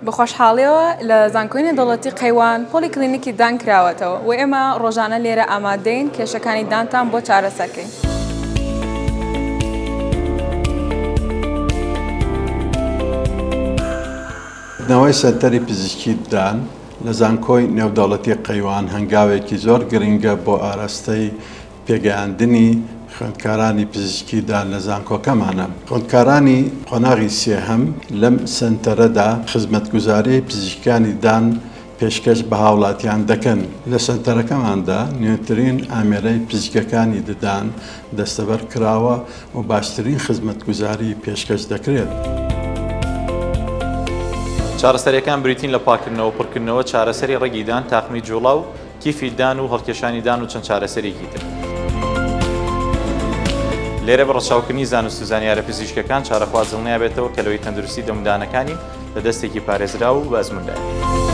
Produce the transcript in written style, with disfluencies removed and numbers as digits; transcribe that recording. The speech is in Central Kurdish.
بەخۆشحاڵیەوە لە زانکۆینە دەوڵەتی قەیوان پۆلیکلینیکی دان کراوەتەوە و ئێمە ڕۆژانە لێرە ئامادەین کێشەکانی دانتان بۆ چارەسەرکەین. نەوەی سەنتەری پزیشکی دان لە زانکۆی نێودەوڵەتی قەیوان هەنگاوێکی زۆر گرنگە بۆ ئاراستەی پێگەیاندنی خوێندکارانی پزیشکی دان لە زانکۆکەمانە. خوێندکارانی قۆناغی سێهەم لەم سەنتەرەدا خزمەتگوزاری پزیشکانی دان پێشکەش بە هاوڵاتیان دەکەن. لە سەنتەرەکەماندا نوێترین ئامێرەی پزیشکەکانی ددان دەستەبەر کراوە و باشترین خزمەتگوزاری پێشکەش دەکرێت. چارەسەریەکان بریتین لە پاکردنەوە و پڕکردنەوە چارەسەری ڕێگیدان، تاقمی جوڵا و کیفی دان و هەڵکێشانی دان و چەند چارەسەرێکی تر. لێرە بە ڕەچاوکردنی زانست و زانیارە پزیشکەکان چارەخوازڵنیا بێتەوە کە لەوەی تەندروستی دەمودانەکانی لە دەستێکی پارێزرا و بەزموندایە.